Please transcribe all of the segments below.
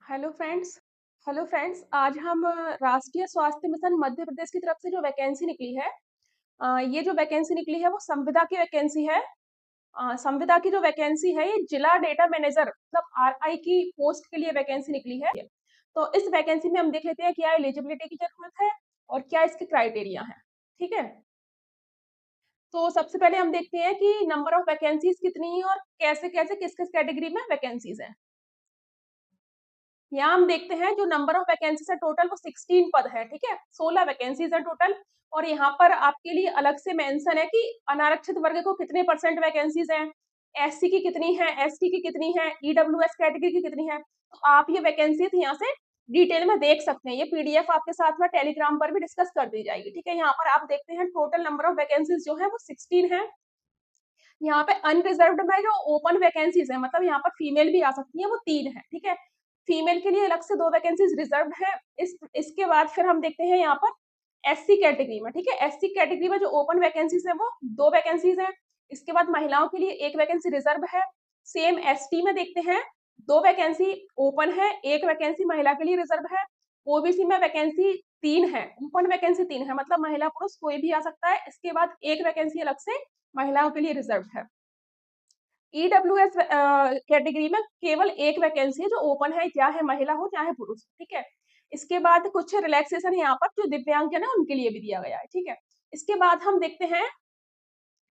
Hello friends, आज हम राष्ट्रीय स्वास्थ्य मिशन मध्य प्रदेश की तरफ से जो वैकेंसी निकली है, ये जो वैकेंसी निकली है वो संविदा की वैकेंसी है। संविदा की जो वैकेंसी है ये जिला डेटा मैनेजर मतलब आरआई की पोस्ट के लिए वैकेंसी निकली है। तो इस वैकेंसी में हम देख लेते हैं क्या एलिजिबिलिटी की जरूरत है और क्या इसके क्राइटेरिया है। ठीक है, तो सबसे पहले हम देखते हैं कि नंबर ऑफ वैकेंसीज कितनी है और कैसे कैसे किस किस कैटेगरी में वैकेंसीज है। यहाँ हम देखते हैं जो नंबर ऑफ वैकेंसीज है टोटल वो 16 पद है। ठीक है, 16 वैकेंसीज है टोटल। और यहाँ पर आपके लिए अलग से मेंशन है कि अनारक्षित वर्ग को कितने परसेंट वैकेंसीज हैं, एससी की कितनी है, एसटी की कितनी है, ईडब्ल्यूएस कैटेगरी की कितनी है। तो आप ये वैकेंसीज यहाँ से डिटेल में देख सकते हैं। ये पीडीएफ आपके साथ में टेलीग्राम पर भी डिस्कस कर दी जाएगी। ठीक है, यहाँ पर आप देखते हैं टोटल नंबर ऑफ वैकेंसीज जो है वो 16 है। यहाँ पे अनरिजर्व्ड में जो ओपन वैकेंसीज है मतलब यहाँ पर फीमेल भी आ सकती है वो 3 है। ठीक है, फीमेल के लिए अलग से 2 वैकेंसीज रिजर्व्ड है। इसके बाद फिर हम देखते हैं यहाँ पर एससी कैटेगरी में। ठीक है, एससी कैटेगरी में जो ओपन वैकेंसीज है वो 2 वैकेंसीज है। इसके बाद महिलाओं के लिए 1 वैकेंसी रिजर्व है। सेम एसटी में देखते हैं 2 वैकेंसी ओपन है, 1 वैकेंसी महिला के लिए रिजर्व है। ओबीसी में वैकेंसी 3 है, ओपन वैकेंसी 3 है मतलब महिला पुरुष कोई भी आ सकता है। इसके बाद 1 वैकेंसी अलग से महिलाओं के लिए रिजर्व है। ईडब्ल्यूएस कैटेगरी में केवल 1 वैकेंसी है जो ओपन है, चाहे महिला हो चाहे पुरुष। ठीक है, इसके बाद कुछ रिलैक्सेशन यहाँ पर जो दिव्यांगजन है उनके लिए भी दिया गया है। ठीक है, इसके बाद हम देखते हैं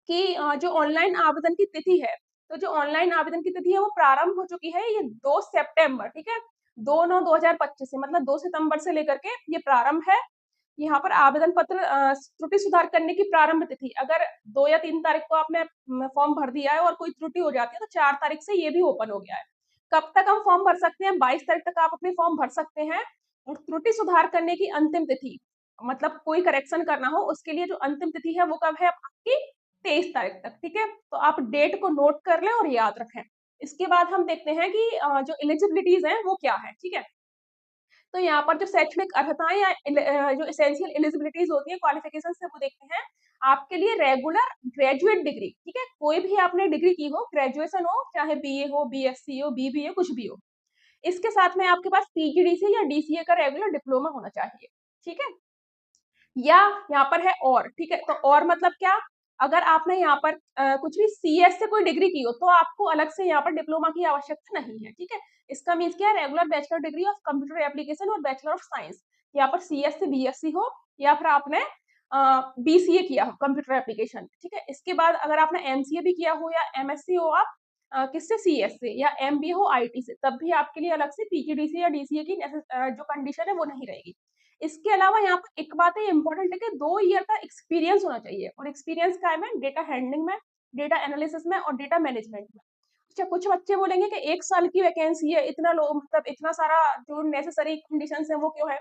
कि जो ऑनलाइन आवेदन की तिथि है, तो जो ऑनलाइन आवेदन की तिथि है वो प्रारंभ हो चुकी है, ये 2 सितंबर। ठीक है, 2/9/2025 से मतलब 2 सितंबर से लेकर के ये प्रारंभ है। यहाँ पर आवेदन पत्र त्रुटि सुधार करने की प्रारंभ तिथि अगर 2 या 3 तारीख को आपने फॉर्म भर दिया है और कोई त्रुटि हो जाती है तो 4 तारीख से ये भी ओपन हो गया है। कब तक हम फॉर्म भर सकते हैं? 22 तारीख तक आप अपने फॉर्म भर सकते हैं। और त्रुटि सुधार करने की अंतिम तिथि मतलब कोई करेक्शन करना हो उसके लिए जो अंतिम तिथि है वो कब है आपकी? 23 तारीख तक। ठीक है, तो आप डेट को नोट कर लें और याद रखें। इसके बाद हम देखते हैं कि जो एलिजिबिलिटीज हैं वो क्या है। ठीक है, तो यहाँ पर जो शैक्षणिक अर्हताएं या जो एसेंशियल एलिजिबिलिटीज होती है क्वालिफिकेशन से वो देखते हैं। आपके लिए रेगुलर ग्रेजुएट डिग्री, ठीक है, कोई भी आपने डिग्री की हो, ग्रेजुएशन हो, चाहे बीए हो, बीएससी हो, बीबीए, कुछ भी हो। इसके साथ में आपके पास पीजीडीसी या डीसीए का रेगुलर डिप्लोमा होना चाहिए। ठीक है, या यहाँ पर है और। ठीक है, तो और मतलब क्या? अगर आपने यहाँ पर कुछ भी सीएस से कोई डिग्री की हो तो आपको अलग से यहाँ पर डिप्लोमा की आवश्यकता नहीं है। ठीक है, इसका मीन्स क्या है? Regular bachelor degree of computer application और बैचलर ऑफ साइंस। यहाँ पर सीएस से बीएससी हो या फिर आपने बीसीए किया हो कंप्यूटर एप्लीकेशन। ठीक है, इसके बाद अगर आपने एमसीए भी किया हो या एमएससी हो आप किससे? सीएस से, या एमबीए हो आईटी से, तब भी आपके लिए अलग से पीजीडीसी या डीसीए की जो कंडीशन है वो नहीं रहेगी। इसके अलावा यहाँ पर एक बात है इंपॉर्टेंट है कि 2 ईयर का एक्सपीरियंस होना चाहिए। और एक्सपीरियंस का है में डेटा हैंडलिंग में, डेटा एनालिसिस में और डेटा मैनेजमेंट में। अच्छा, कुछ बच्चे बोलेंगे कि 1 साल की वैकेंसी है, इतना लो मतलब इतना सारा जो नेसेसरी कंडीशंस है वो क्यों है?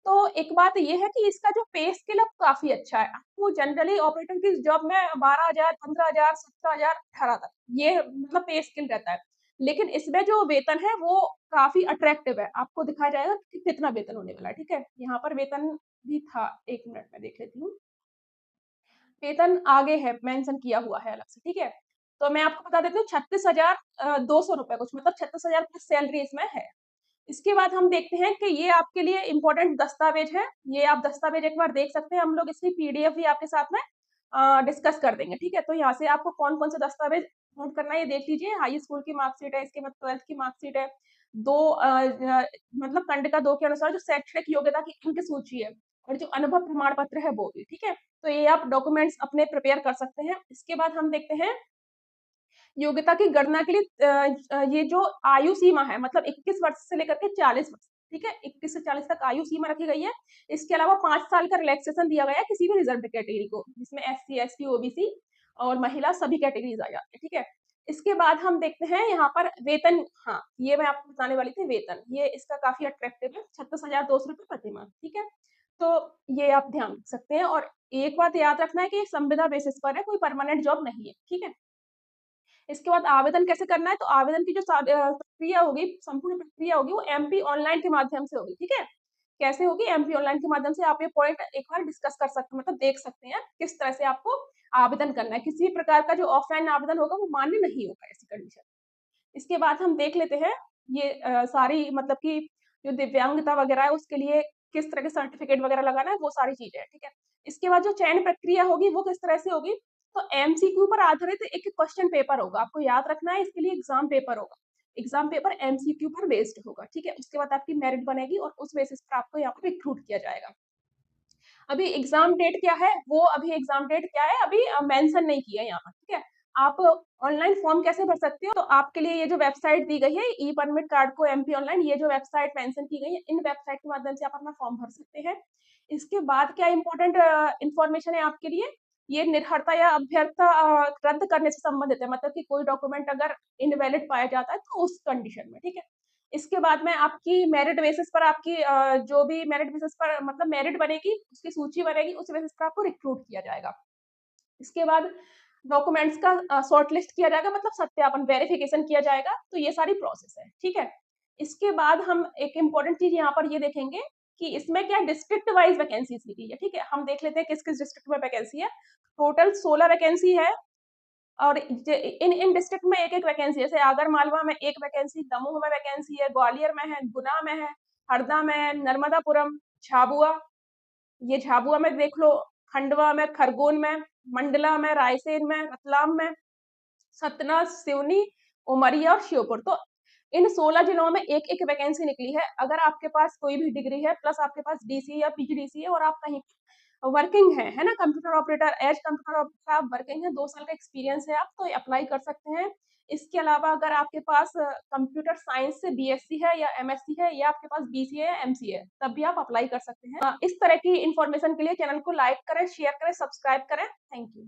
तो एक बात ये है कि इसका जो पे स्केल अब काफ़ी अच्छा है। आपको जनरली ऑपरेटर की जॉब में 12,000, 15,000, 17,000, 18 तक ये मतलब पे स्केल रहता है। लेकिन इसमें जो वेतन है वो काफ़ी अट्रैक्टिव है। आपको दिखाया जाएगा कि कितना वेतन होने वाला है। ठीक है, यहाँ पर वेतन भी था, 1 मिनट में देख लेती हूँ। वेतन आगे है, मेंशन किया हुआ है अलग से। ठीक है, तो मैं आपको बता देती हूँ 36,200 रुपए कुछ मतलब 36,000 प्लस सैलरी इसमें है। इसके बाद हम देखते हैं कि ये आपके लिए इम्पोर्टेंट दस्तावेज है। ये आप दस्तावेज एक बार देख सकते हैं, हम लोग इसकी पीडीएफ भी आपके साथ में डिस्कस कर देंगे। ठीक है, तो यहाँ से आपको कौन-कौन से दस्तावेज नोट करना है ये देख लीजिए। हाई स्कूल की मार्कशीट है, इसके बाद 12th की मार्कशीट है। 2 मतलब खंड का 2 के अनुसार जो शैक्षणिक योग्यता की अंक सूची है और जो अनुभव प्रमाण पत्र है वो भी। ठीक है, तो ये आप डॉक्यूमेंट्स अपने प्रिपेयर कर सकते हैं। इसके बाद हम देखते हैं योग्यता की गणना के लिए ये जो आयु सीमा है मतलब 21 वर्ष से लेकर के 40 वर्ष। ठीक है, 21 से 40 तक आयु सीमा रखी गई है। इसके अलावा 5 साल का रिलैक्सेशन दिया गया है किसी भी रिजर्व्ड कैटेगरी को, जिसमें एससी, एसटी, ओबीसी और महिला सभी कैटेगरीज आ जाती है। ठीक है, इसके बाद हम देखते हैं यहाँ पर वेतन। हाँ, ये मैं आपको बताने वाली थी वेतन, ये इसका काफी अट्रैक्टिव है, 36,200 रुपए प्रति माह। ठीक है, तो ये आप ध्यान रख सकते हैं। और एक बात याद रखना है कि ये संविदा बेसिस पर है, कोई परमानेंट जॉब नहीं है। ठीक है, इसके बाद आवेदन कैसे करना है? तो आवेदन की जो प्रक्रिया होगी, संपूर्ण प्रक्रिया होगी वो एमपी ऑनलाइन के माध्यम से होगी। ठीक है, कैसे होगी? एमपी ऑनलाइन के माध्यम से आप ये पॉइंट एक बार डिस्कस कर सकते हैं मतलब देख सकते हैं किस तरह से आपको आवेदन करना है। किसी भी प्रकार का जो ऑफलाइन आवेदन होगा वो मान्य नहीं होगा ऐसी कंडीशन। इसके बाद हम देख लेते हैं ये सारी मतलब कि जो दिव्यांगता वगैरह है उसके लिए किस तरह के सर्टिफिकेट वगैरह लगाना है, वो सारी चीज़ें हैं, ठीक है? इसके बाद जो चयन प्रक्रिया होगी वो किस तरह से होगी, तो एमसीक्यू पर आधारित एक क्वेश्चन पेपर होगा, आपको याद रखना है, इसके लिए एग्ज़ाम पेपर होगा। एग्ज़ाम पेपर एमसीक्यू पर बेस्ड होगा, ठीक है? उसके बाद आपकी मेरिट बनेगी और उस बेसिस पर आपको यहाँ पर रिक्रूट किया जाएगा। अभी एग्ज़ाम डेट क्या है, वो अभी एग्ज़ाम डेट क्या है अभी मेंशन नहीं किया है यहाँ पर, ठीक है? आप ऑनलाइन फॉर्म कैसे भर सकते हो? तो आपके लिए ये जो वेबसाइट दी गई है, ई परमिट कार्ड को एमपी ऑनलाइन, ये जो वेबसाइट मेंशन की गई है, इन वेबसाइट के माध्यम से आप अपना फॉर्म भर सकते हैं। इसके बाद क्या इम्पोर्टेंट इन्फॉर्मेशन है आपके लिए, ये निर्भरता या अभ्यर्थता रद्द करने से संबंधित है, मतलब कि कोई डॉक्यूमेंट अगर इनवैलिड पाया जाता है, तो उस कंडीशन में, ठीक है? इसके बाद में आपकी मेरिट बेसिस पर आपकी जो भी मेरिट बेसिस पर मतलब मेरिट बनेगी, उसकी सूची बनेगी, उस बेसिस पर आपको रिक्रूट किया जाएगा। इसके बाद डॉक्यूमेंट्स का शॉर्टलिस्ट किया जाएगा, मतलब सत्यापन, वेरिफिकेशन किया जाएगा, तो ये सारी प्रोसेस है, ठीक है? इसके बाद हम एक इम्पोर्टेंट चीज़ यहाँ पर ये देखेंगे कि इसमें क्या डिस्ट्रिक्ट वाइज़ वैकेंसीज़ दी गई है, ठीक है? हम देख लेते हैं किस-किस डिस्ट्रिक्ट में वैकेंसी है। टोटल 16 वैकेंसी है और इन इन डिस्ट्रिक्ट में एक-एक वैकेंसी, जैसे आगर-मालवा में 1 वैकेंसी, दमोह में वैकेंसी है, ग्वालियर में है, गुना में है, हरदा में है, नर्मदापुरम, झाबुआ, ये झाबुआ में देख लो, खंडवा में, खरगोन में, मंडला में, रायसेन में, रतलाम में, सतना, सिवनी, उमरिया और श्योपुर। तो इन 16 जिलों में एक-एक वैकेंसी निकली है। अगर आपके पास कोई भी डिग्री है प्लस आपके पास डीसी या पीजीडीसी है और आप कहीं वर्किंग है ना? Computer operator, as computer operator आप वर्किंग है, 2 साल का एक्सपीरियंस है आप, तो अप्लाई कर सकते हैं। इसके अलावा अगर आपके पास कंप्यूटर साइंस से बीएससी है या एमएससी है या आपके पास बीसीए या एमसीए है, तब भी आप अप्लाई कर सकते हैं। इस तरह की इन्फॉर्मेशन के लिए चैनल को लाइक करें, शेयर करें, सब्सक्राइब करें। Thank you.